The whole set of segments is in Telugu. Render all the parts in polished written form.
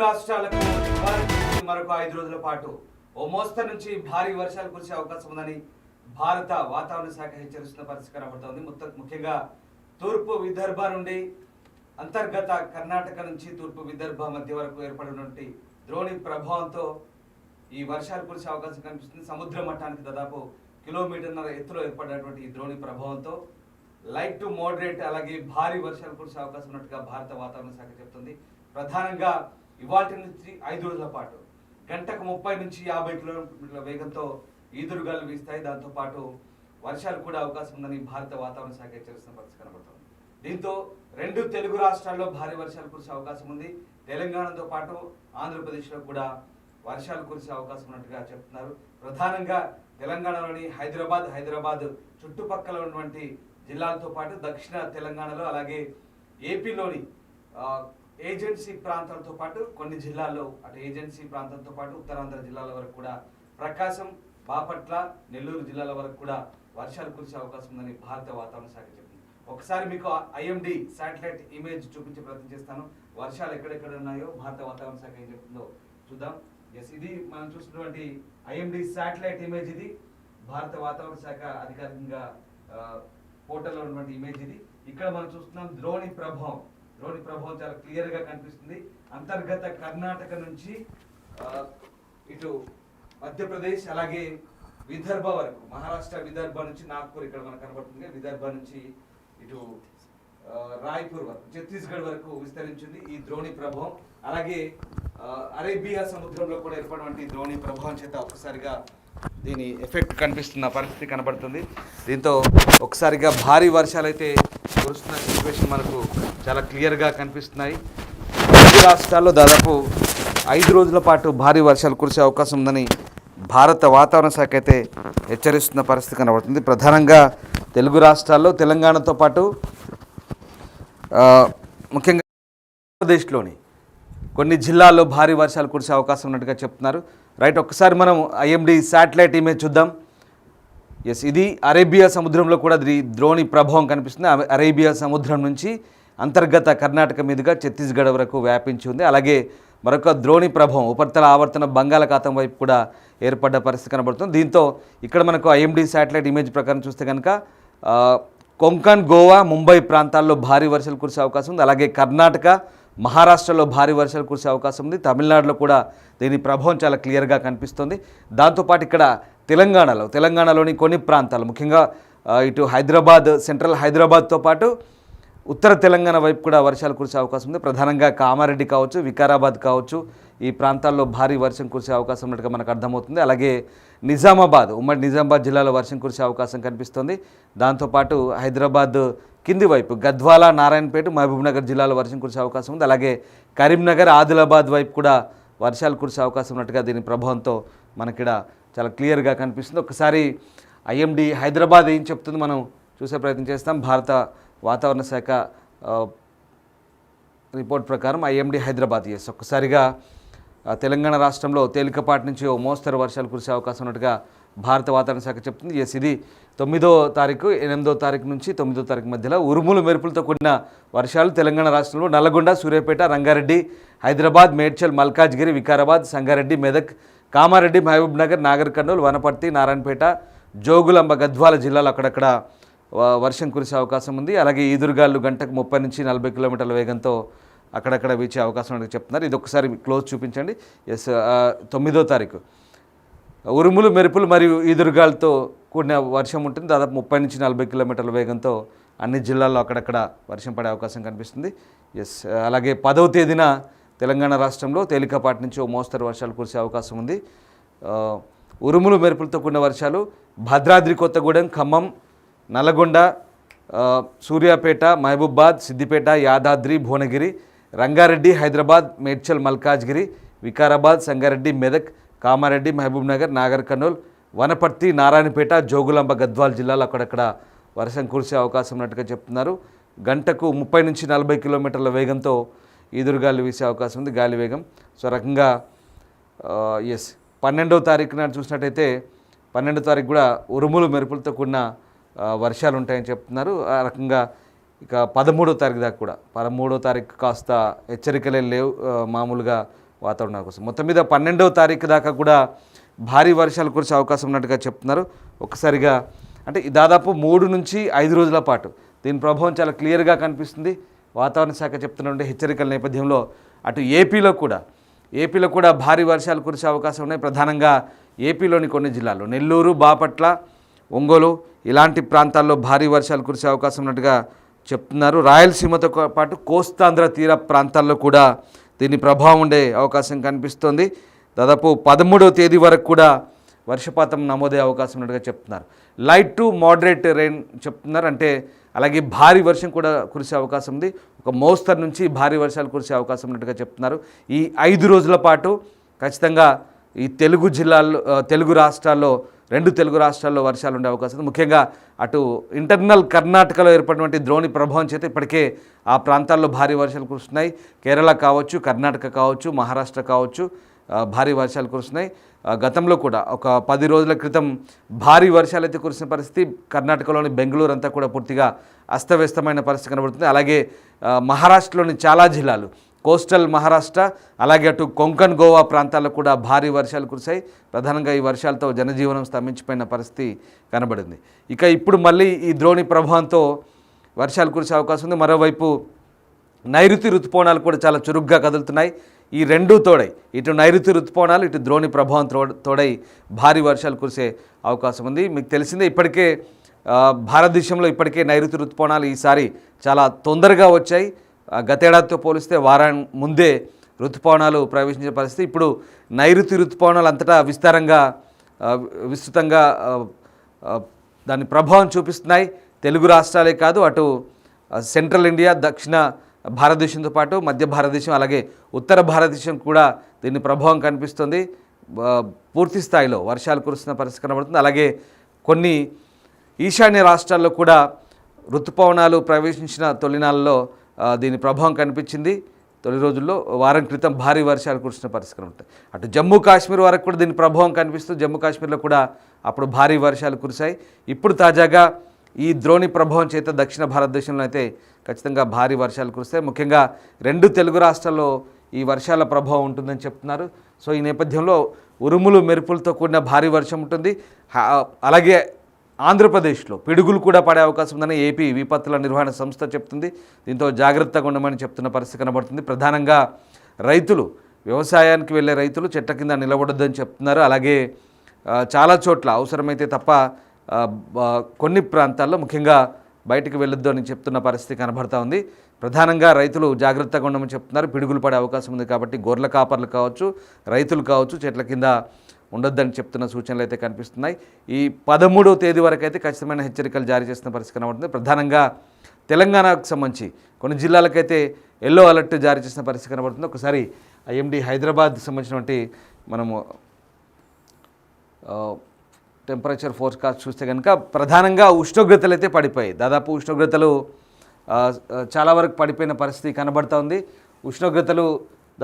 రాష్ట్రాలకు ఇవాళ నుంచి మరొక 5 రోజుల పాటు ఓ మోస్తరు నుంచి భారీ వర్షాలు కురిసే అవకాశం ఉందని భారత వాతావరణ శాఖ హెచ్చరిస్తున్న పరిస్థితి కనబడుతోంది. ముఖ్యంగా తూర్పు విదర్భ నుండి అంతర్గత కర్ణాటక నుంచి తూర్పు విదర్భ మధ్య వరకు ఏర్పడినటువంటి ద్రోణి ప్రభావంతో ఈ వర్షాలు కురిసే అవకాశం కనిపిస్తుంది. సముద్ర మట్టానికి దాదాపు కిలోమీటర్న్నర ఎత్తులో ఏర్పడినటువంటి ఈ ద్రోణి ప్రభావంతో లైట్ టు మోడరేట్ అలాగే భారీ వర్షాలు కురిసే అవకాశం ఉన్నట్టుగా భారత వాతావరణ శాఖ చెప్తుంది. ప్రధానంగా ఇవాటి నుంచి 5 రోజుల పాటు గంటకు 30 నుంచి 50 కిలోమీటర్ల వేగంతో ఈదురుగాలు వీస్తాయి. దాంతోపాటు వర్షాలు కూడా అవకాశం ఉందని భారత వాతావరణ శాఖ హెచ్చరిస్తున్న పరిస్థితి కనబడుతోంది. దీంతో 2 తెలుగు రాష్ట్రాల్లో భారీ వర్షాలు కురిసే అవకాశం ఉంది. తెలంగాణతో పాటు ఆంధ్రప్రదేశ్లో కూడా వర్షాలు కురిసే అవకాశం ఉన్నట్టుగా చెప్తున్నారు. ప్రధానంగా తెలంగాణలోని హైదరాబాద్ చుట్టుపక్కల ఉన్నటువంటి జిల్లాలతో పాటు దక్షిణ తెలంగాణలో అలాగే ఏపీలోని ఏజెన్సీ ప్రాంతాలతో పాటు కొన్ని జిల్లాల్లో అటు ఏజెన్సీ ప్రాంతంతో పాటు ఉత్తరాంధ్ర జిల్లాల వరకు కూడా ప్రకాశం, బాపట్ల, నెల్లూరు జిల్లాల వరకు కూడా వర్షాలు కురిసే అవకాశం ఉందని భారత వాతావరణ శాఖ చెప్పింది. ఒకసారి మీకు ఐఎండి శాటిలైట్ ఇమేజ్ చూపించే ప్రయత్నం చేస్తాను. వర్షాలు ఎక్కడెక్కడ ఉన్నాయో భారత వాతావరణ శాఖ ఏం చెప్తుందో చూద్దాం. ఇది మనం చూసినటువంటి ఐఎండి శాటిలైట్ ఇమేజ్. ఇది భారత వాతావరణ శాఖ అధికారికంగా పోర్టల్లో ఉన్నటువంటి ఇమేజ్. ఇది ఇక్కడ మనం చూస్తున్నాం ద్రోణి ప్రభావం చాలా క్లియర్ గా కనిపిస్తుంది. అంతర్గత కర్ణాటక నుంచి ఇటు మధ్యప్రదేశ్ అలాగే విదర్భ వరకు, మహారాష్ట్ర విదర్భ నుంచి నాగ్పూర్ ఇక్కడ మనకు కనబడుతుంది. విదర్భ నుంచి ఇటు రాయ్పూర్ వరకు, ఛత్తీస్గఢ్ వరకు విస్తరించింది ఈ ద్రోణి ప్రభావం. అలాగే అరేబియా సముద్రంలో కూడా ఏర్పడినటువంటి ద్రోణి ప్రభావం చేత ఒక్కసారిగా దీని ఎఫెక్ట్ కనిపిస్తున్న పరిస్థితి కనబడుతుంది. దీంతో ఒకసారిగా భారీ వర్షాలు అయితే కురుస్తున్న సిచ్యువేషన్ మనకు చాలా క్లియర్గా కనిపిస్తున్నాయి. తెలుగు రాష్ట్రాల్లో దాదాపు 5 రోజుల పాటు భారీ వర్షాలు కురిసే అవకాశం ఉందని భారత వాతావరణ శాఖ అయితే హెచ్చరిస్తున్న పరిస్థితి కనబడుతుంది. ప్రధానంగా తెలుగు రాష్ట్రాల్లో తెలంగాణతో పాటు ముఖ్యంగా ఆంధ్రప్రదేశ్లోని కొన్ని జిల్లాల్లో భారీ వర్షాలు కురిసే అవకాశం ఉన్నట్టుగా చెప్తున్నారు. రైట్, ఒక్కసారి మనం ఐఎండి శాటిలైట్ ఇమేజ్ చూద్దాం. ఇది అరేబియా సముద్రంలో కూడా ద్రోణి ప్రభావం కనిపిస్తుంది. అరేబియా సముద్రం నుంచి అంతర్గత కర్ణాటక మీదుగా ఛత్తీస్గఢ్ వరకు వ్యాపించి ఉంది. అలాగే మరొక ద్రోణి ప్రభావం ఉపరితల ఆవర్తన బంగాళాఖాతం వైపు కూడా ఏర్పడ్డ పరిస్థితి కనబడుతుంది. దీంతో ఇక్కడ మనకు ఐఎండి శాటిలైట్ ఇమేజ్ ప్రకారం చూస్తే కనుక కొంకణ్, గోవా, ముంబై ప్రాంతాల్లో భారీ వర్షాలు కురిసే అవకాశం ఉంది. అలాగే కర్ణాటక, మహారాష్ట్రలో భారీ వర్షాలు కురిసే అవకాశం ఉంది. తమిళనాడులో కూడా దీని ప్రభావం చాలా క్లియర్గా కనిపిస్తుంది. దాంతోపాటు ఇక్కడ తెలంగాణలోని కొన్ని ప్రాంతాలు, ముఖ్యంగా ఇటు సెంట్రల్ హైదరాబాద్తో పాటు ఉత్తర తెలంగాణ వైపు కూడా వర్షాలు కురిసే అవకాశం ఉంది. ప్రధానంగా కామారెడ్డి కావచ్చు, వికారాబాద్ కావచ్చు, ఈ ప్రాంతాల్లో భారీ వర్షం కురిసే అవకాశం ఉన్నట్టుగా మనకు అర్థమవుతుంది. అలాగే ఉమ్మడి నిజామాబాద్ జిల్లాలో వర్షం కురిసే అవకాశం కనిపిస్తుంది. దాంతోపాటు హైదరాబాద్ కింది వైపు గద్వాల, నారాయణపేట, మహబూబ్నగర్ జిల్లాలో వర్షం కురిసే అవకాశం ఉంది. అలాగే కరీంనగర్, ఆదిలాబాద్ వైపు కూడా వర్షాలు కురిసే అవకాశం ఉన్నట్టుగా దీని ప్రభావంతో మనకిడ చాలా క్లియర్గా కనిపిస్తుంది. ఒకసారి ఐఎండి హైదరాబాద్ ఏం చెప్తుంది మనం చూసే ప్రయత్నం చేస్తాం. భారత వాతావరణ శాఖ రిపోర్ట్ ప్రకారం ఐఎండి హైదరాబాద్ ఒక్కసారిగా తెలంగాణ రాష్ట్రంలో తేలికపాటి నుంచి ఓ మోస్తరు వర్షాలు కురిసే అవకాశం ఉన్నట్టుగా భారత వాతావరణ శాఖ చెప్తుంది. ఇది 9వ తారీఖు, 8వ తారీఖు నుంచి 9వ తారీఖు మధ్యలో ఉరుములు మెరుపులతో కూడిన వర్షాలు తెలంగాణ రాష్ట్రంలో నల్లగొండ, సూర్యాపేట, రంగారెడ్డి, హైదరాబాద్, మేడ్చల్, మల్కాజ్గిరి, వికారాబాద్, సంగారెడ్డి, మెదక్, కామారెడ్డి, మహబూబ్నగర్, నాగర్ కర్నూలు, వనపర్తి, నారాయణపేట, జోగులాంబ, గద్వాల జిల్లాలో అక్కడక్కడ వర్షం కురిసే అవకాశం ఉంది. అలాగే ఈదురుగాలు గంటకు 30 నుంచి 40 కిలోమీటర్ల వేగంతో అక్కడక్కడ వీచే అవకాశం ఉన్నట్టు చెప్తున్నారు. ఇది ఒకసారి క్లోజ్ చూపించండి. 9వ తారీఖు ఉరుములు, మెరుపులు మరియు ఈదురుగాలతో కూడిన వర్షం ఉంటుంది. దాదాపు 30 నుంచి 40 కిలోమీటర్ల వేగంతో అన్ని జిల్లాల్లో అక్కడక్కడ వర్షం పడే అవకాశం కనిపిస్తుంది. అలాగే 10వ తేదీన తెలంగాణ రాష్ట్రంలో తేలికపాటి నుంచి ఓ మోస్తరు వర్షాలు కురిసే అవకాశం ఉంది. ఉరుములు, మెరుపులతో కూడిన వర్షాలు భద్రాద్రి కొత్తగూడెం, ఖమ్మం, నల్లగొండ, సూర్యాపేట, మహబూబాద్, సిద్దిపేట, యాదాద్రి, భువనగిరి, రంగారెడ్డి, హైదరాబాద్, మేడ్చల్, మల్కాజ్గిరి, వికారాబాద్, సంగారెడ్డి, మెదక్, కామారెడ్డి, మహబూబ్నగర్, నాగర్ కర్నూల్, వనపర్తి, నారాయణపేట, జోగులాంబ, గద్వాల్ జిల్లాలో అక్కడక్కడ వర్షం కురిసే అవకాశం ఉన్నట్టుగా చెప్తున్నారు. గంటకు 30 నుంచి 40 కిలోమీటర్ల వేగంతో ఈదురుగాలు వీసే అవకాశం ఉంది, గాలి వేగం. రకంగా 12వ తారీఖు నాడు చూసినట్టయితే 12వ తారీఖు కూడా ఉరుములు, మెరుపులతో కూడిన వర్షాలు ఉంటాయని చెప్తున్నారు. ఆ రకంగా ఇక 13వ తారీఖు దాకా కూడా 13వ తారీఖు కాస్త హెచ్చరికలే లేవు, మామూలుగా వాతావరణం కోసం మొత్తం మీద 12వ తారీఖు దాకా కూడా భారీ వర్షాలు కురిసే అవకాశం ఉన్నట్టుగా చెప్తున్నారు. ఒక్కసారిగా అంటే దాదాపు 3 నుంచి 5 రోజుల పాటు దీని ప్రభావం చాలా క్లియర్గా కనిపిస్తుంది. వాతావరణ శాఖ చెప్తున్నటువంటి హెచ్చరికల నేపథ్యంలో అటు ఏపీలో కూడా భారీ వర్షాలు కురిసే అవకాశం ఉన్నాయి. ప్రధానంగా ఏపీలోని కొన్ని జిల్లాల్లో నెల్లూరు, బాపట్ల, ఒంగోలు ఇలాంటి ప్రాంతాల్లో భారీ వర్షాలు కురిసే అవకాశం ఉన్నట్టుగా చెప్తున్నారు. రాయలసీమతో పాటు కోస్తాంధ్ర తీర ప్రాంతాల్లో కూడా దీని ప్రభావం ఉండే అవకాశం కనిపిస్తోంది. దాదాపు 13వ తేదీ వరకు కూడా వర్షపాతం నమోదయ్యే అవకాశం ఉన్నట్టుగా చెప్తున్నారు. లైట్ టు మోడరేట్ రెయిన్ చెప్తున్నారు. అంటే అలాగే భారీ వర్షం కూడా కురిసే అవకాశం ఉంది. ఒక మోస్తరు నుంచి భారీ వర్షాలు కురిసే అవకాశం ఉన్నట్టుగా చెప్తున్నారు. ఈ 5 రోజుల పాటు ఖచ్చితంగా ఈ తెలుగు రాష్ట్రాల్లో 2 తెలుగు రాష్ట్రాల్లో వర్షాలు ఉండే అవకాశం ఉంది. ముఖ్యంగా అటు ఇంటర్నల్ కర్ణాటకలో ఏర్పడినటువంటి ద్రోణి ప్రభావం చేత ఇప్పటికే ఆ ప్రాంతాల్లో భారీ వర్షాలు కురుస్తున్నాయి. కేరళ కావచ్చు, కర్ణాటక కావచ్చు, మహారాష్ట్ర కావచ్చు భారీ వర్షాలు కురుస్తున్నాయి. గతంలో కూడా ఒక 10 రోజుల క్రితం భారీ వర్షాలు అయితే కురిసిన పరిస్థితి. కర్ణాటకలోని బెంగళూరు అంతా కూడా పూర్తిగా అస్తవ్యస్తమైన పరిస్థితి కనబడుతుంది. అలాగే మహారాష్ట్రలోని చాలా జిల్లాలు, కోస్టల్ మహారాష్ట్ర అలాగే అటు కొంకణ్, గోవా ప్రాంతాల్లో కూడా భారీ వర్షాలు కురిశాయి. ప్రధానంగా ఈ వర్షాలతో జనజీవనం స్తంభించిపోయిన పరిస్థితి కనబడింది. ఇక ఇప్పుడు మళ్ళీ ఈ ద్రోణి ప్రభావంతో వర్షాలు కురిసే అవకాశం ఉంది. మరోవైపు నైరుతి రుతుపవనాలు కూడా చాలా చురుగ్గా కదులుతున్నాయి. ఈ రెండూ తోడై, ఇటు నైరుతి రుతుపవనాలు, ఇటు ద్రోణి ప్రభావం తోడై భారీ వర్షాలు కురిసే అవకాశం ఉంది. మీకు తెలిసిందే ఇప్పటికే భారతదేశంలో ఇప్పటికే నైరుతి రుతుపవనాలు ఈసారి చాలా తొందరగా వచ్చాయి. గతేడాదితో పోలిస్తే వారం ముందే ఋతుపవనాలు ప్రవేశించిన పరిస్థితి. ఇప్పుడు నైరుతి ఋతుపవనాలు అంతటా విస్తృతంగా దాని ప్రభావం చూపిస్తున్నాయి. తెలుగు రాష్ట్రాలే కాదు, అటు సెంట్రల్ ఇండియా, దక్షిణ భారతదేశంతో పాటు మధ్య భారతదేశం అలాగే ఉత్తర భారతదేశం కూడా దీని ప్రభావం కనిపిస్తుంది. పూర్తి స్థాయిలో వర్షాలు కురుస్తున్న పరిస్థితి కనబడుతుంది. అలాగే కొన్ని ఈశాన్య రాష్ట్రాల్లో కూడా ఋతుపవనాలు ప్రవేశించిన తొలినాళ్ళలో దీని ప్రభావం కనిపించింది. తొలి రోజుల్లో వారం క్రితం భారీ వర్షాలు కురిసిన పరిస్థితి ఉంటాయి. అటు జమ్మూ కాశ్మీర్ వరకు కూడా దీని ప్రభావం కనిపిస్తుంది. జమ్మూ కాశ్మీర్లో కూడా అప్పుడు భారీ వర్షాలు కురిశాయి. ఇప్పుడు తాజాగా ఈ ద్రోణి ప్రభావం చేత దక్షిణ భారతదేశంలో అయితే ఖచ్చితంగా భారీ వర్షాలు కురుస్తాయి. ముఖ్యంగా 2 తెలుగు రాష్ట్రాల్లో ఈ వర్షాల ప్రభావం ఉంటుందని చెప్తున్నారు. సో ఈ నేపథ్యంలో ఉరుములు మెరుపులతో కూడిన భారీ వర్షం ఉంటుంది. అలాగే ఆంధ్రప్రదేశ్లో పిడుగులు కూడా పడే అవకాశం ఉందని ఏపీ విపత్తుల నిర్వహణ సంస్థ చెప్తుంది. దీంతో జాగ్రత్తగా ఉండమని చెప్తున్న పరిస్థితి కనబడుతుంది. ప్రధానంగా రైతులు, వ్యవసాయానికి వెళ్ళే రైతులు చెట్ల కింద నిలబడొద్దని చెప్తున్నారు. అలాగే చాలా చోట్ల అవసరమైతే తప్ప కొన్ని ప్రాంతాల్లో ముఖ్యంగా బయటికి వెళ్ళొద్దు అని చెప్తున్న పరిస్థితి కనబడతా ఉంది. ప్రధానంగా రైతులు జాగ్రత్తగా ఉండమని చెప్తున్నారు. పిడుగులు పడే అవకాశం ఉంది కాబట్టి గొర్రెల కాపర్లు కావచ్చు, రైతులు కావచ్చు చెట్ల కింద ఉండొద్దని చెప్తున్న సూచనలు అయితే కనిపిస్తున్నాయి. ఈ 13వ తేదీ వరకు అయితే ఖచ్చితమైన హెచ్చరికలు జారీ చేస్తున్న పరిస్థితి కనబడుతుంది. ప్రధానంగా తెలంగాణకు సంబంధించి కొన్ని జిల్లాలకైతే ఎల్లో అలర్ట్ జారీ చేసిన పరిస్థితి కనబడుతుంది. ఒకసారి ఐఎండీ హైదరాబాద్ సంబంధించినటువంటి మనము టెంపరేచర్ ఫోర్కాస్ట్ చూస్తే కనుక ప్రధానంగా ఉష్ణోగ్రతలు అయితే పడిపోయాయి. దాదాపు ఉష్ణోగ్రతలు చాలా వరకు పడిపోయిన పరిస్థితి కనబడుతూ ఉంది. ఉష్ణోగ్రతలు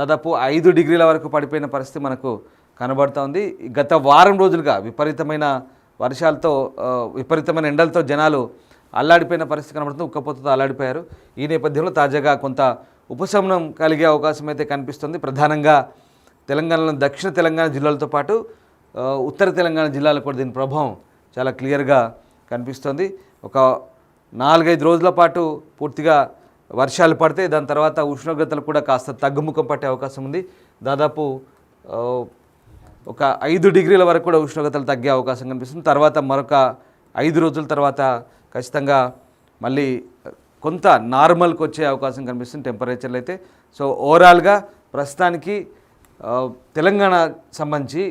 దాదాపు 5 డిగ్రీల వరకు పడిపోయిన పరిస్థితి మనకు కనబడుతూ ఉంది. గత వారం రోజులుగా విపరీతమైన వర్షాలతో, విపరీతమైన ఎండలతో జనాలు అల్లాడిపోయిన పరిస్థితి కనబడుతుంది. ఉక్కపోతతో అల్లాడిపోయారు. ఈ నేపథ్యంలో తాజాగా కొంత ఉపశమనం కలిగే అవకాశం అయితే కనిపిస్తుంది. ప్రధానంగా తెలంగాణలో దక్షిణ తెలంగాణ జిల్లాలతో పాటు ఉత్తర తెలంగాణ జిల్లాలో కూడా దీని ప్రభావం చాలా క్లియర్గా కనిపిస్తుంది. ఒక 4-5 రోజుల పాటు పూర్తిగా వర్షాలు పడితే దాని తర్వాత ఉష్ణోగ్రతలు కూడా కాస్త తగ్గుముఖం పట్టే అవకాశం ఉంది. దాదాపు ఒక 5 డిగ్రీల వరకు కూడా ఉష్ణోగ్రతలు తగ్గే అవకాశం కనిపిస్తుంది. తర్వాత మరొక 5 రోజుల తర్వాత ఖచ్చితంగా మళ్ళీ కొంత నార్మల్కి వచ్చే అవకాశం కనిపిస్తుంది టెంపరేచర్లు అయితే. సో ఓవరాల్గా ప్రస్తుతానికి తెలంగాణ సంబంధించి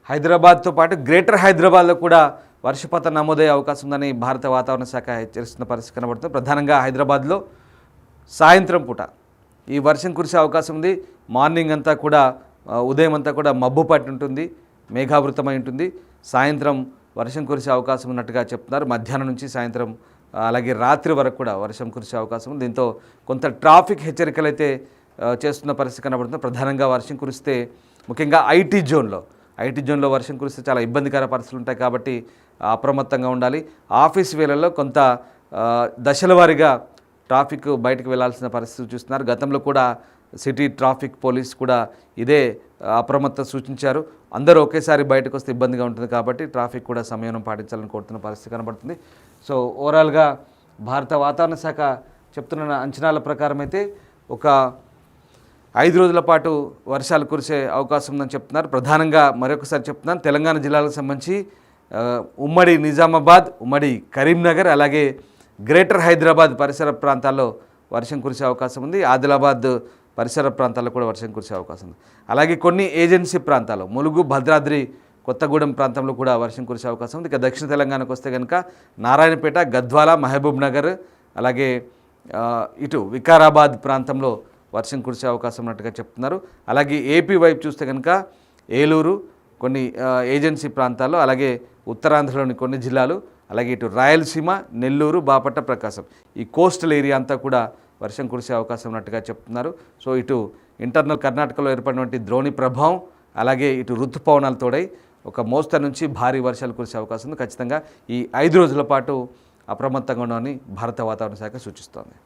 హైదరాబాద్తో పాటు గ్రేటర్ హైదరాబాద్లో కూడా వర్షపాతం నమోదయ్యే అవకాశం ఉందని భారత వాతావరణ శాఖ హెచ్చరిస్తున్న పరిస్థితి కనబడుతుంది. ప్రధానంగా హైదరాబాద్లో సాయంత్రం పూట ఈ వర్షం కురిసే అవకాశం ఉంది. మార్నింగ్ అంతా కూడా, ఉదయం అంతా కూడా మబ్బు పట్టి ఉంటుంది, మేఘావృతమై ఉంటుంది. సాయంత్రం వర్షం కురిసే అవకాశం ఉన్నట్టుగా చెప్తున్నారు. మధ్యాహ్నం నుంచి సాయంత్రం అలాగే రాత్రి వరకు కూడా వర్షం కురిసే అవకాశం ఉంది. దీంతో కొంత ట్రాఫిక్ హెచ్చరికలు అయితే చేస్తున్న పరిస్థితి కనబడుతుంది. ప్రధానంగా వర్షం కురిస్తే ముఖ్యంగా ఐటీ జోన్లో వర్షం కురిస్తే చాలా ఇబ్బందికర పరిస్థితులు ఉంటాయి కాబట్టి అప్రమత్తంగా ఉండాలి. ఆఫీస్ వేళల్లో కొంత దశల వారీగా ట్రాఫిక్ బయటకు వెళ్లాల్సిన పరిస్థితి చూస్తున్నారు. గతంలో కూడా సిటీ ట్రాఫిక్ పోలీస్ కూడా ఇదే అప్రమత్త సూచించారు. అందరూ ఒకేసారి బయటకు వస్తే ఇబ్బందిగా ఉంటుంది కాబట్టి ట్రాఫిక్ కూడా సంయమనం పాటించాలని కోరుతున్న పరిస్థితి కనబడుతుంది. సో ఓవరాల్గా భారత వాతావరణ శాఖ చెప్తున్న అంచనాల ప్రకారం అయితే ఒక 5 రోజుల పాటు వర్షాలు కురిసే అవకాశం ఉందని చెప్తున్నారు. ప్రధానంగా మరొకసారి చెప్తున్నాను, తెలంగాణ జిల్లాలకు సంబంధించి ఉమ్మడి నిజామాబాద్, ఉమ్మడి కరీంనగర్, అలాగే గ్రేటర్ హైదరాబాద్ పరిసర ప్రాంతాల్లో వర్షం కురిసే అవకాశం ఉంది. ఆదిలాబాద్ పరిసర ప్రాంతాల్లో కూడా వర్షం కురిసే అవకాశం ఉంది. అలాగే కొన్ని ఏజెన్సీ ప్రాంతాల్లో ములుగు, భద్రాద్రి, కొత్తగూడెం ప్రాంతంలో కూడా వర్షం కురిసే అవకాశం ఉంది. ఇక దక్షిణ తెలంగాణకు వస్తే కనుక నారాయణపేట, గద్వాల, మహబూబ్ నగర్, అలాగే ఇటు వికారాబాద్ ప్రాంతంలో వర్షం కురిసే అవకాశం ఉన్నట్టుగా చెప్తున్నారు. అలాగే ఏపీ వైపు చూస్తే కనుక ఏలూరు, కొన్ని ఏజెన్సీ ప్రాంతాల్లో, అలాగే ఉత్తరాంధ్రలోని కొన్ని జిల్లాలు, అలాగే ఇటు రాయలసీమ, నెల్లూరు, బాపట్ల, ప్రకాశం ఈ కోస్టల్ ఏరియా అంతా కూడా వర్షం కురిసే అవకాశం ఉన్నట్టుగా చెప్తున్నారు. సో ఇటు ఇంటర్నల్ కర్ణాటకలో ఏర్పడినటువంటి ద్రోణి ప్రభావం, అలాగే ఇటు ఋతుపవనాలు తోడై ఒక మోస్తరు నుంచి భారీ వర్షాలు కురిసే అవకాశం ఉంది. ఖచ్చితంగా ఈ 5 రోజుల పాటు అప్రమత్తంగా ఉండమని భారత వాతావరణ శాఖ సూచిస్తోంది.